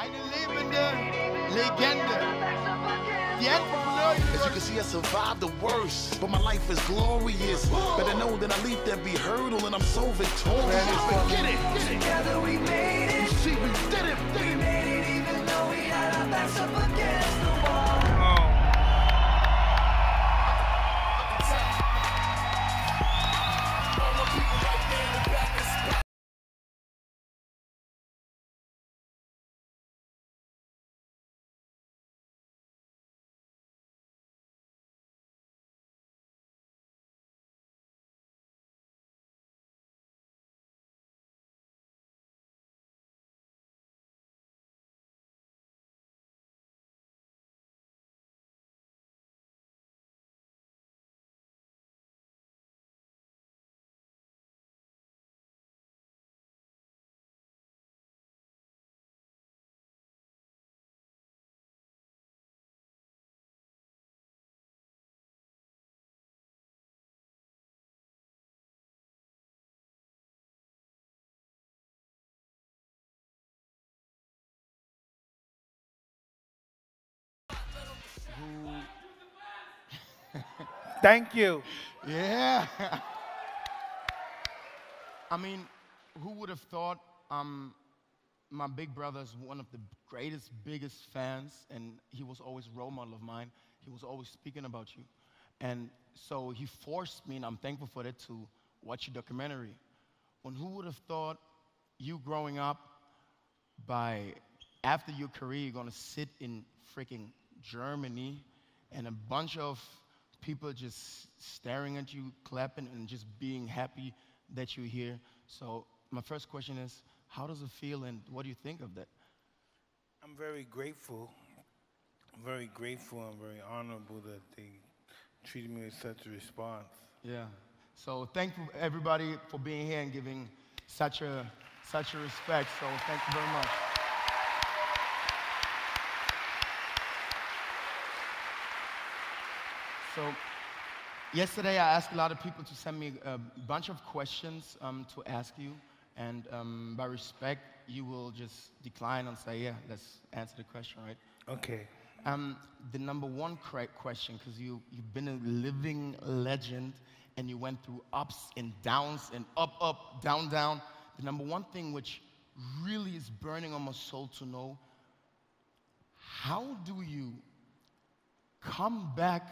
Eine lebende Legende. The entrepreneur. As you can see, I survived the worst, but my life is glorious. Better know that I leaped every hurdle and I'm so victorious. Get it, get it. Together we made it. You see, we did it, We made it even though we had our backs up against the wall. Thank you. Yeah. I mean, who would have thought my big brother is one of the greatest, biggest fans, and he was always a role model of mine. He was always speaking about you. And so he forced me, and I'm thankful for that, to watch your documentary. When who would have thought you growing up, after your career, you're gonna sit in freaking Germany, and a bunch of people just staring at you, clapping, and just being happy that you're here. So my first question is, how does it feel, and what do you think of that? I'm very grateful. I'm very grateful and very honorable that they treated me with such a response. Yeah. So thank you everybody for being here and giving such a respect. So thank you very much. So yesterday I asked a lot of people to send me a bunch of questions to ask you, and by respect, you will just decline and say, yeah, let's answer the question, right? Okay. The number one question, because you've been a living legend, and you went through ups and downs and up, down, down. The number one thing which really is burning on my soul to know, how do you come back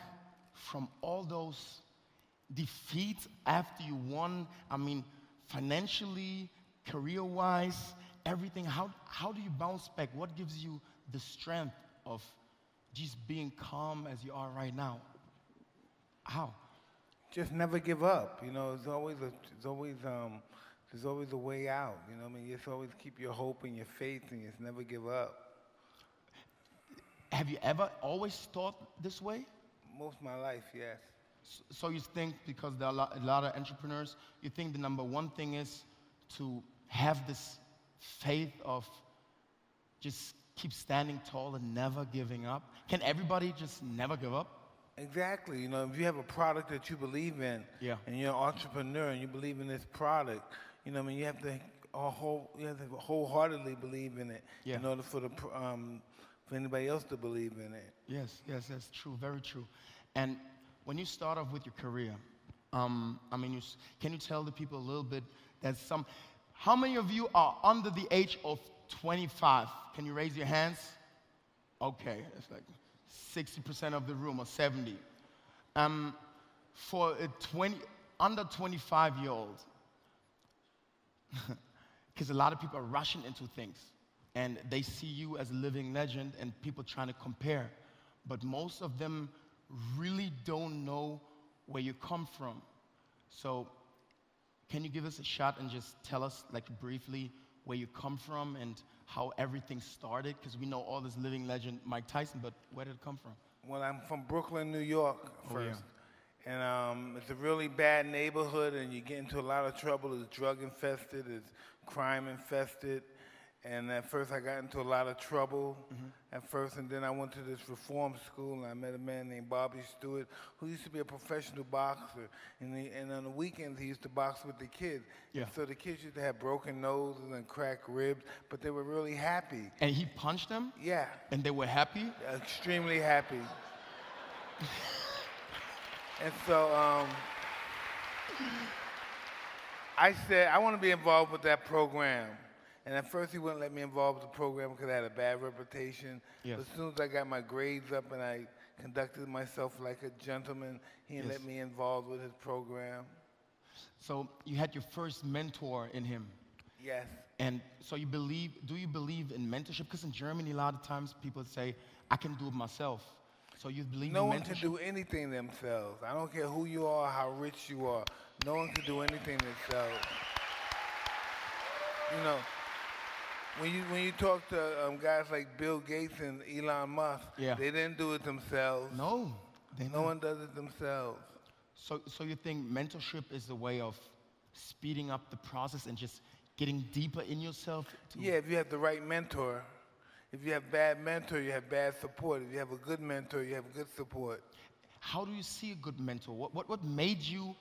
from all those defeats after you won? I mean, financially, career-wise, everything. How do you bounce back? What gives you the strength of just being calm as you are right now? How? Just never give up. You know, there's always a way out. You know what I mean? You just always keep your hope and your faith, and just never give up. Have you ever always thought this way? Most of my life, yes. So you think, because there are a lot of entrepreneurs, you think the number one thing is to have this faith of just keep standing tall and never giving up? Can everybody just never give up? Exactly. You know, if you have a product that you believe in, Yeah. and you're an entrepreneur and you believe in this product, you know what I mean, you have to wholeheartedly believe in it, Yeah. in order for anybody else to believe in it. Yes, that's true, very true. And when you start off with your career, I mean, can you tell the people a little bit that how many of you are under the age of 25? Can you raise your hands? Okay, it's like 60% of the room, or 70. For a under 25-year-old, because a lot of people are rushing into things, and they see you as a living legend, and people trying to compare. But most of them really don't know where you come from. So can you give us a shot and just tell us, like, briefly where you come from and how everything started? Because we know all this living legend, Mike Tyson, but where did it come from? Well, I'm from Brooklyn, New York first. Yeah. And it's a really bad neighborhood, and you get into a lot of trouble. It's drug infested, it's crime infested. And at first I got into a lot of trouble at first, and then I went to this reform school, and I met a man named Bobby Stewart, who used to be a professional boxer. And on the weekends, he used to box with the kids. Yeah. And so the kids used to have broken noses and cracked ribs, but they were really happy. And he punched them? Yeah, And they were happy? extremely happy. And so I said, I want to be involved with that program. And at first he wouldn't let me involved with the program because I had a bad reputation. Yes. But as soon as I got my grades up and I conducted myself like a gentleman, he Yes. let me involved with his program. So you had your first mentor in him. Yes. And so do you believe in mentorship? Because in Germany, a lot of times people say, I can do it myself. So you believe No in one mentorship? can do anything themselves. I don't care who you are, how rich you are. No one can do anything themselves. You know, when you talk to guys like Bill Gates and Elon Musk, Yeah. they didn't do it themselves. No. No one does it themselves. So you think mentorship is a way of speeding up the process and just getting deeper in yourself? Yeah, if you have the right mentor. If you have bad mentor, you have bad support. If you have a good mentor, you have good support. How do you see a good mentor? What made you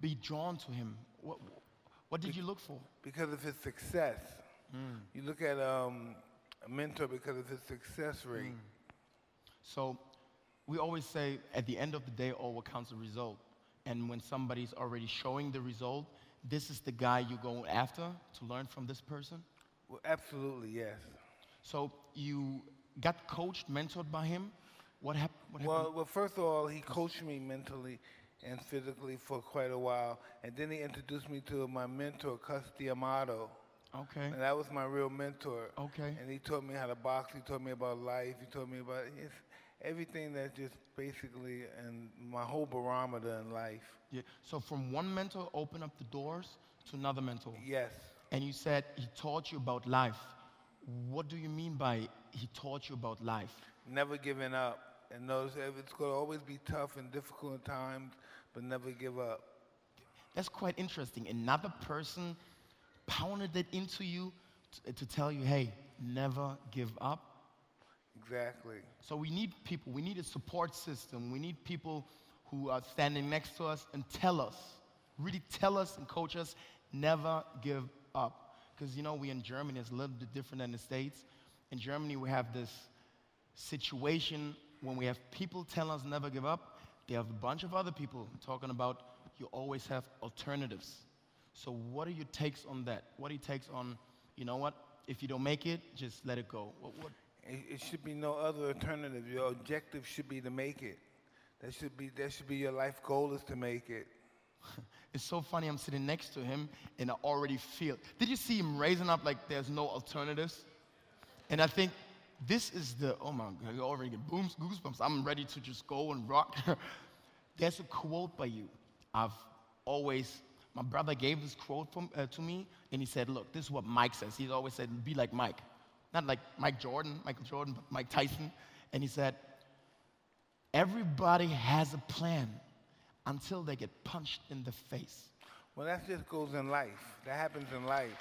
be drawn to him? What did you look for? Because of his success. You look at a mentor because of his success rate. So we always say at the end of the day, all what counts is the result. And when somebody's already showing the result, this is the guy you go after to learn from this person? Well, absolutely, yes. So you got coached, mentored by him? What happened? Well, first of all, he coached me mentally and physically for quite a while. And then he introduced me to my mentor, Cus D'Amato. Okay. And that was my real mentor. Okay. And he taught me how to box. He taught me about life. He taught me about everything that just basically, and my whole barometer in life. Yeah. So from one mentor, open up the doors to another mentor. Yes. And you said he taught you about life. What do you mean by he taught you about life? Never giving up. And notice it's going to always be tough and difficult at times, but never give up. That's quite interesting. Another person pounded it into you to tell you, hey, never give up. Exactly. So we need people. We need a support system. We need people who are standing next to us and tell us, really tell us and coach us, never give up. Because, you know, we in Germany, it's a little bit different than the States. In Germany, we have this situation when we have people tell us never give up, they have a bunch of other people talking about you always have alternatives. So what are your takes on that? What are your takes on, you know what, if you don't make it, just let it go? It should be no other alternative. Your objective should be to make it. That should be your life goal, is to make it. It's so funny, I'm sitting next to him and I already feel. Did you see him raising up like there's no alternatives? And I think this is oh my God, you already get goosebumps. I'm ready to just go and rock. There's a quote by you. My brother gave this quote to me and he said, look, this is what Mike says. He's always said, be like Mike. Not like Michael Jordan, but Mike Tyson. And he said, everybody has a plan until they get punched in the face. Well, that just goes in life. That happens in life.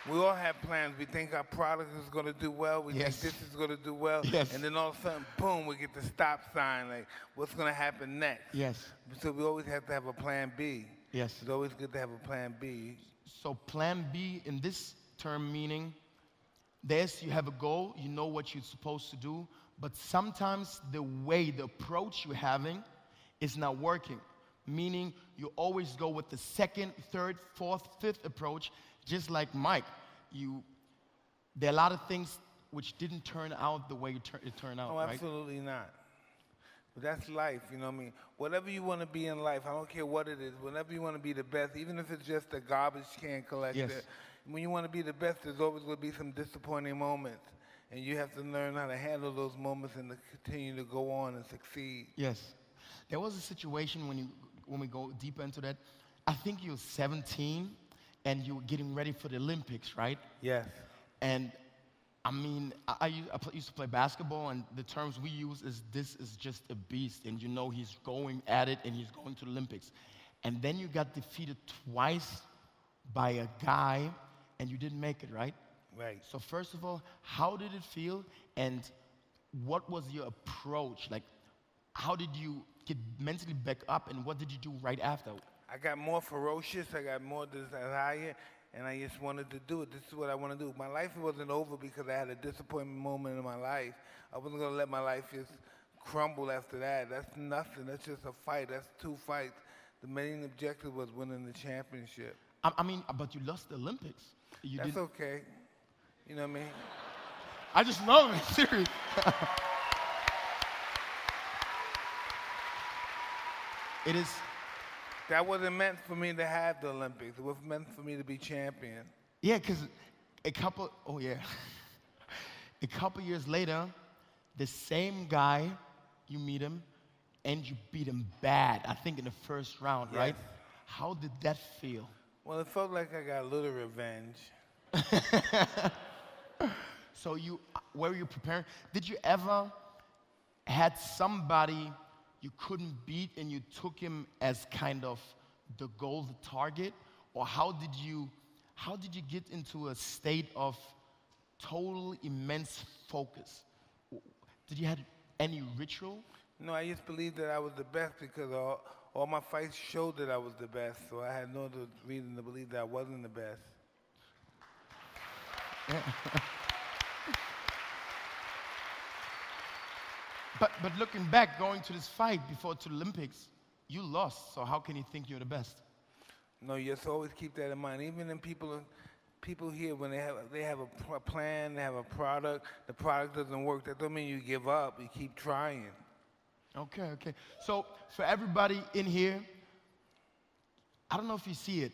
We all have plans. We think our product is going to do well. We Yes. think this is going to do well. Yes. And then all of a sudden, boom, we get the stop sign. Like, what's going to happen next? Yes. So we always have to have a plan B. Yes. It's always good to have a plan B. So plan B in this term meaning, you have a goal, you know what you're supposed to do, but sometimes the approach you're having is not working. Meaning you always go with the second, third, fourth, fifth approach, just like Mike. There are a lot of things which didn't turn out the way it turned out, No, right? absolutely not. But that's life, you know what I mean? Whatever you want to be in life, I don't care what it is, whenever you want to be the best, even if it's just a garbage can collector, Yes. when you want to be the best, there's always going to be some disappointing moments. And you have to learn how to handle those moments and to continue to go on and succeed. Yes. There was a situation when we go deeper into that, I think you were 17 and you were getting ready for the Olympics, right? Yes. And I mean, I used to play basketball, and the terms we use is this is just a beast, and you know he's going at it, and he's going to the Olympics. And then you got defeated twice by a guy and you didn't make it, right? Right. So first of all, how did it feel, and what was your approach? Like, how did you get mentally back up, and what did you do right after? I got more ferocious, I got more desire, and I just wanted to do it. This is what I want to do. My life wasn't over because I had a disappointment moment in my life. I wasn't going to let my life just crumble after that. That's nothing. That's just a fight. That's 2 fights. The main objective was winning the championship. I mean, but you lost the Olympics. That's okay. You know what I mean? I just know, man, serious. It is. That wasn't meant for me to have the Olympics. It was meant for me to be champion. Yeah, because a couple years later, the same guy, you meet him, and you beat him bad, I think in the first round, Yes. right? How did that feel? Well, it felt like I got a little revenge. So were you preparing? Did you ever had somebody you couldn't beat and you took him as kind of the goal, the target? Or how did you get into a state of total immense focus? Did you have any ritual? No, I just believed that I was the best because all my fights showed that I was the best. So I had no other reason to believe that I wasn't the best. But looking back, going to this fight before to the Olympics, you lost. So how can you think you're the best? No, you just always keep that in mind. Even in people here, when they have a plan, they have a product, the product doesn't work, that don't mean you give up. You keep trying. Okay. So for everybody in here, I don't know if you see it.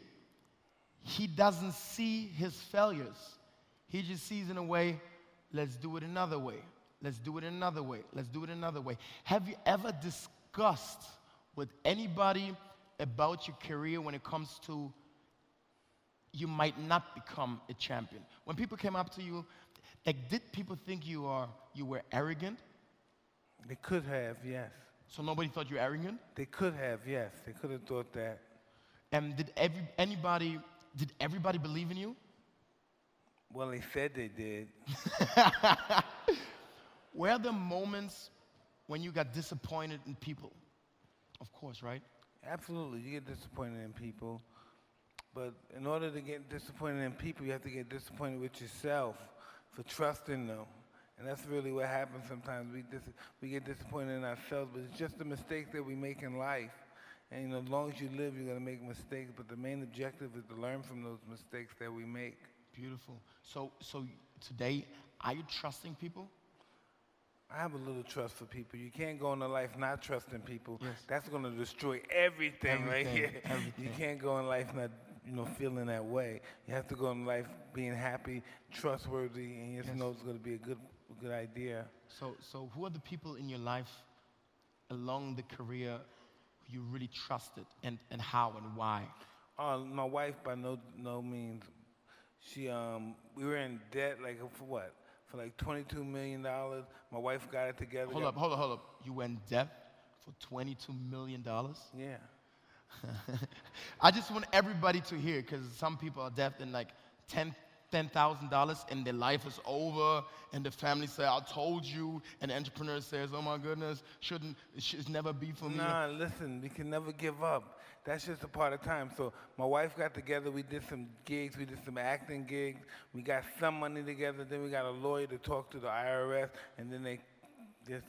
He doesn't see his failures. He just sees in a way, let's do it another way. Let's do it another way. Let's do it another way. Have you ever discussed with anybody about your career when it comes to you might not become a champion? When people came up to you, like, did people think you were arrogant? They could have, yes. So nobody thought you were arrogant? They could have, yes. They could have thought that. And did everybody believe in you? Well, they said they did. Were there moments when you got disappointed in people? Of course, right? Absolutely, you get disappointed in people. But in order to get disappointed in people, you have to get disappointed with yourself for trusting them. And that's really what happens sometimes. We get disappointed in ourselves, but it's just the mistakes that we make in life. And as long as you live, you're going to make mistakes. But the main objective is to learn from those mistakes that we make. Beautiful. So today, are you trusting people? I have a little trust for people. You can't go into life not trusting people. Yes. That's going to destroy everything right here. Everything. You can't go in life not, feeling that way. You have to go in life being happy, trustworthy, and you just know it's going to be a good idea. So who are the people in your life along the career who you really trusted, and how and why? My wife, by no means. She we were in debt for what? For like $22 million. My wife got it together. Hold up. You were in debt for $22 million? Yeah. I just want everybody to hear, because some people are debt in like $10,000 and their life is over, and the family say, I told you, and the entrepreneur says, oh my goodness, it should never be for me. Nah, listen, we can never give up. That's just a part of time. So my wife got together, we did some gigs, we did some acting gigs, we got some money together, then we got a lawyer to talk to the IRS, and then they just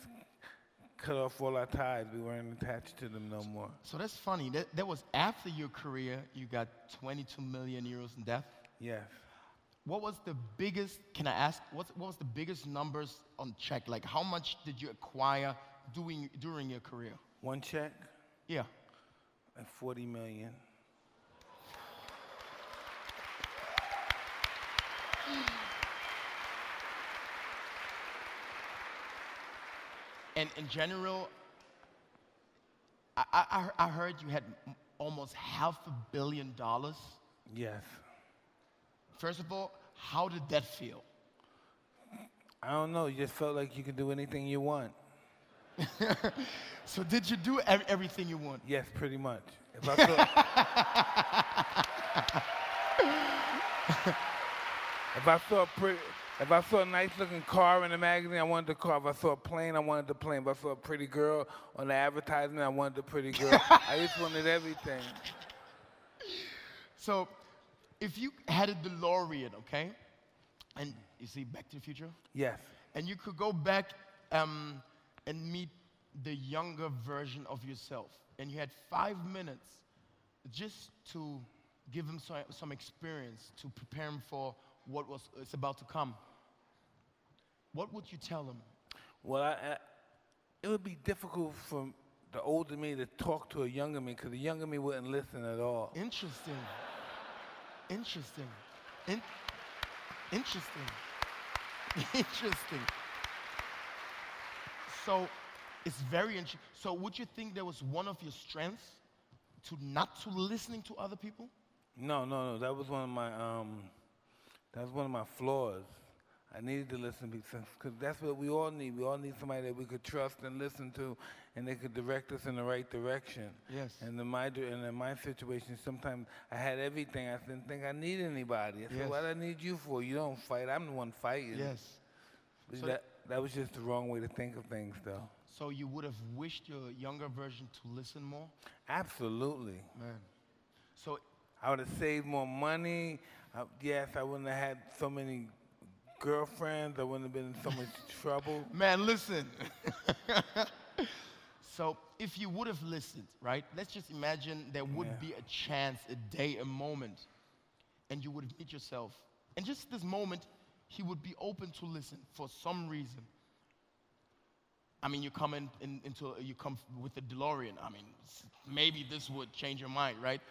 cut off all our ties. We weren't attached to them no more. So that's funny. That was after your career, you got 22 million euros in debt? Yes. What was the biggest, can I ask, what was the biggest numbers on check? Like, how much did you acquire during your career? One check? Yeah. Like 40 million. And in general, I heard you had almost $500 million. Yes. First of all, how did that feel? I don't know. You just felt like you could do anything you want. So did you do everything you want? Yes, pretty much. If I saw a nice looking car in the magazine, I wanted the car. If I saw a plane, I wanted the plane. If I saw a pretty girl on the advertisement, I wanted the pretty girl. I just wanted everything. So, if you had a DeLorean, okay, and you see Back to the Future, Yes. and you could go back and meet the younger version of yourself, and you had 5 minutes just to give him some experience, to prepare him for what is about to come, what would you tell him? Well, it would be difficult for the older me to talk to a younger me because the younger me wouldn't listen at all. Interesting. Interesting. Interesting. Interesting. So, it's very interesting. So, would you think there was one of your strengths to not to listening to other people? No. That was one of my flaws. I needed to listen because that's what we all need. We all need somebody that we could trust and listen to, and they could direct us in the right direction. Yes. And in my situation, sometimes I had everything. I didn't think I needed anybody. I said, Yes. "What do I need you for? You don't fight. I'm the one fighting." Yes. But So that was just the wrong way to think of things, though. So you would have wished your younger version to listen more? Absolutely. Man. So, I would have saved more money. Yes, I wouldn't have had so many girlfriends. I wouldn't have been in so much trouble. man, listen. So, if you would have listened, right? Let's just imagine there would be a chance, a day, a moment, and you would meet yourself. And just this moment, he would be open to listen for some reason. I mean, you come you come with a DeLorean. I mean, maybe this would change your mind, right?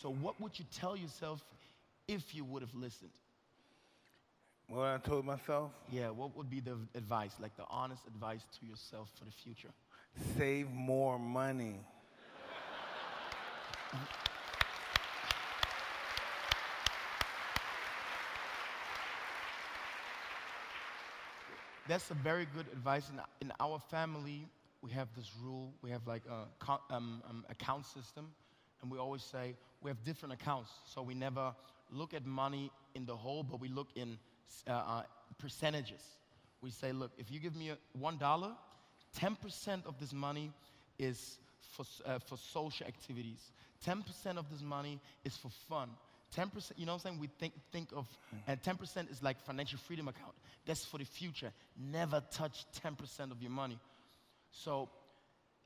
So what would you tell yourself if you would have listened? What I told myself? Yeah, what would be the advice, like the honest advice to yourself for the future? Save more money. That's a very good advice. In our family, we have this rule. We have like a account system, and we always say we have different accounts. So we never look at money in the whole, but we look in percentages. We say, look, if you give me $1, 10% of this money is for social activities. 10% of this money is for fun. 10%, you know what I'm saying? We think of, and 10% is like financial freedom account. That's for the future. Never touch 10% of your money. So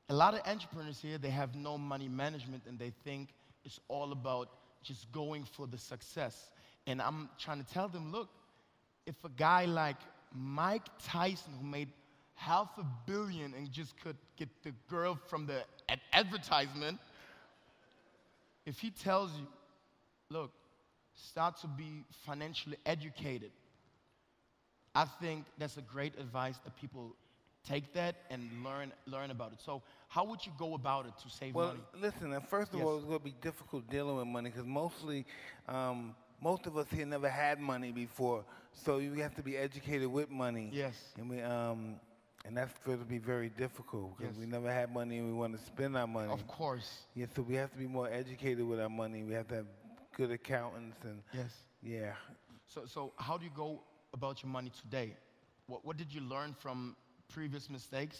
a lot of entrepreneurs here, they have no money management, and they think it's all about just going for the success. And I'm trying to tell them, look, if a guy like Mike Tyson, who made $500 million and just could get the girl from the advertisement, if he tells you, look, start to be financially educated, I think that's a great advice that people take that and learn about it. So how would you go about it to save money? Well, listen, first of all, it's going to be difficult dealing with money because mostly, most of us here never had money before, so you have to be educated with money. Yes. And that's going to be very difficult because Yes. we never had money and we want to spend our money. Of course. Yeah, so we have to be more educated with our money. We have to have good accountants and Yes. yeah. So how do you go about your money today? What did you learn from previous mistakes,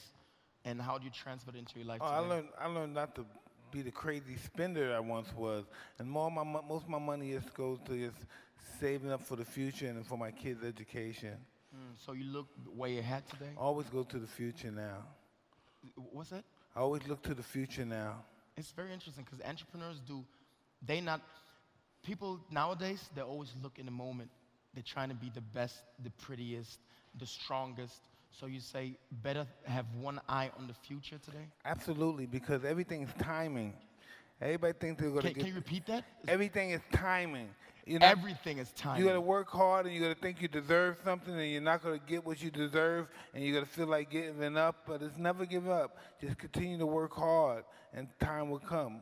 and how do you transfer it into your life today? I learned not to be the crazy spender I once was, and most of my money just goes to just saving up for the future and for my kids' education. So you look way ahead today? I always go to the future now. What's that? I always look to the future now. It's very interesting because entrepreneurs people nowadays, they always look in the moment. They're trying to be the best, the prettiest, the strongest. So you say better have one eye on the future today? Absolutely, because everything is timing. Everybody thinks they're going to Can you repeat that? Everything is timing. Everything is timing. You got to work hard, and you got to think you deserve something, and you're not going to get what you deserve, and you got to feel like giving up. But it's never give up. Just continue to work hard, and time will come.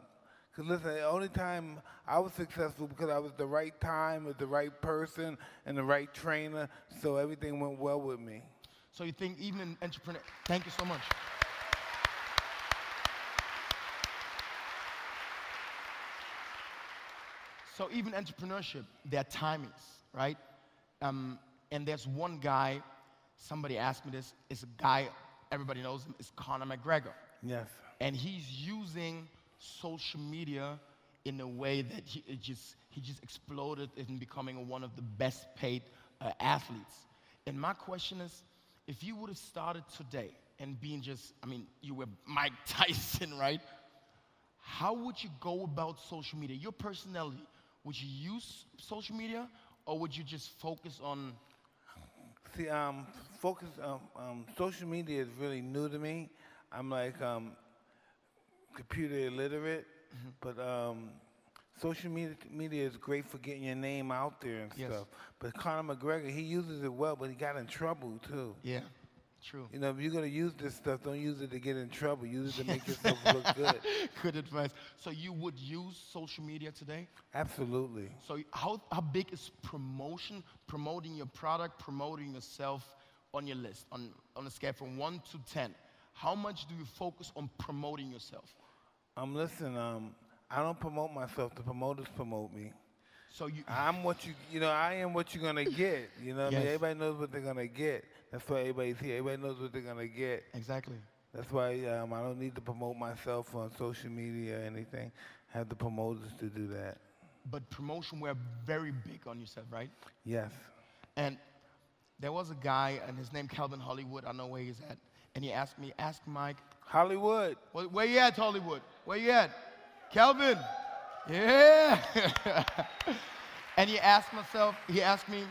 Because listen, the only time I was successful because I was the right time with the right person and the right trainer, so everything went well with me. So you think even in entrepreneur? Thank you so much. So even entrepreneurship, there are timings, right? And there's one guy, somebody asked me this, it's a guy, everybody knows him, it's Conor McGregor. Yes. And he's using social media in a way that he just exploded in becoming one of the best paid athletes. And my question is, if you would have started today and being you were Mike Tyson, right? How would you go about social media? Your personality, would you use social media or would you just focus on? See, social media is really new to me. I'm like computer illiterate, but social media is great for getting your name out there and stuff. But Conor McGregor, he uses it well, but he got in trouble too. Yeah, true. You know, if you're gonna use this stuff, don't use it to get in trouble. Use it to make yourself look good. Good advice. So you would use social media today? Absolutely. So how big is promoting your product, promoting yourself on your list, on a scale from 1 to 10? How much do you focus on promoting yourself? Listen, I don't promote myself. The promoters promote me. So I am what you're gonna get. You know what I mean? Everybody knows what they're gonna get. That's why everybody's here. Everybody knows what they're gonna get. Exactly. That's why I don't need to promote myself on social media or anything. I have the promoters to do that. But promotion were very big on yourself, right? Yes. And there was a guy, and his name Calvin Hollywood. I know where he's at. And he asked me, ask Mike. Hollywood. Where you at, Hollywood? Where you at? Calvin. Yeah. And he asked me,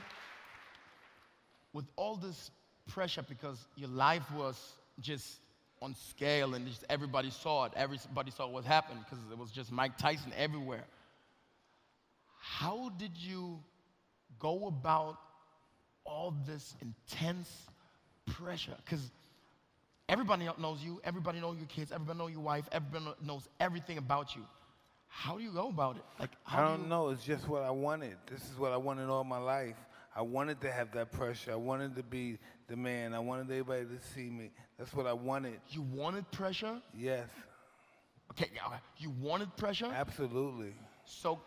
with all this pressure, because your life was just on scale and just everybody saw it, everybody saw what happened because it was just Mike Tyson everywhere. How did you go about all this intense pressure? Because everybody knows you, everybody knows your kids, everybody knows your wife, everybody knows everything about you. How do you go about it? Like, I don't know. It's just what I wanted. This is what I wanted all my life. I wanted to have that pressure. I wanted to be the man. I wanted everybody to see me. That's what I wanted. You wanted pressure? Yes. Okay, you wanted pressure? Absolutely. So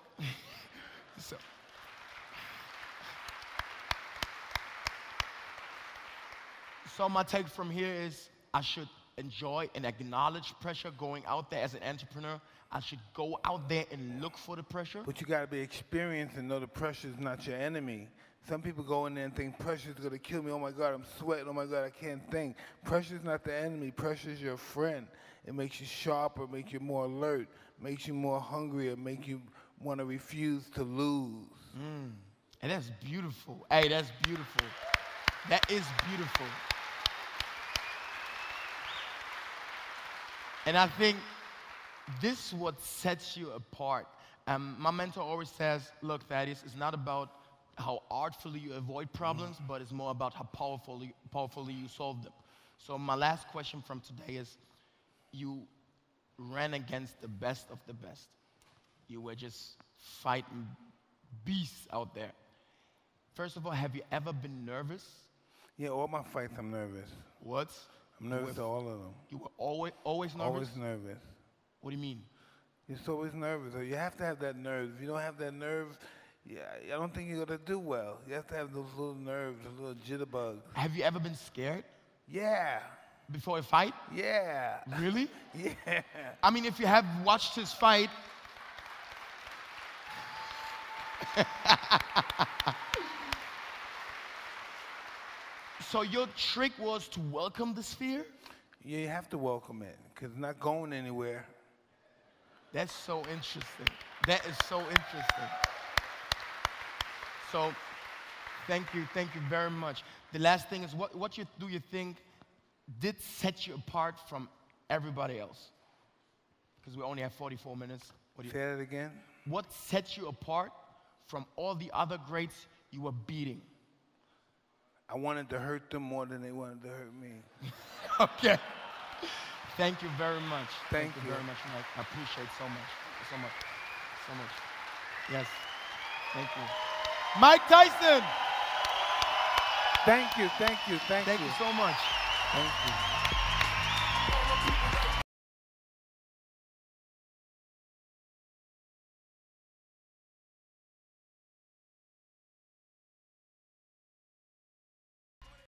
my take from here is I should enjoy and acknowledge pressure going out there as an entrepreneur. I should go out there and look for the pressure. But you got to be experienced and know the pressure is not your enemy. Some people go in there and think pressure is going to kill me. Oh, my God, I'm sweating. Oh, my God, I can't think. Pressure is not the enemy. Pressure is your friend. It makes you sharper, makes you more alert, makes you more hungry, it makes you want to refuse to lose. And that's beautiful. Hey, that's beautiful. That is beautiful. And I think this is what sets you apart. My mentor always says, look, Thaddeus, it's not about how artfully you avoid problems, but it's more about how powerfully you solve them. So my last question from today is, you ran against the best of the best. You were just fighting beasts out there. First of all, have you ever been nervous? Yeah, all my fights I'm nervous. What? I'm nervous to all of them. You were always nervous? Always nervous. What do you mean? You're always nervous. You have to have that nerve. If you don't have that nerve, I don't think you're going to do well. You have to have those little nerves, those little jitterbugs. Have you ever been scared? Yeah. Before a fight? Yeah. Really? Yeah. I mean, if you have watched his fight, so your trick was to welcome this fear? Yeah, you have to welcome it, because it's not going anywhere. That's so interesting. That is so interesting. So, thank you very much. The last thing is, what do you think did set you apart from everybody else? Because we only have 44 minutes. Say that again? What set you apart from all the other greats you were beating? I wanted to hurt them more than they wanted to hurt me. Okay. Thank you very much. Thank you very much, Mike. I appreciate so much. So much. So much. Yes. Thank you. Mike Tyson! Thank you, thank you, thank you. Thank you so much. Thank you.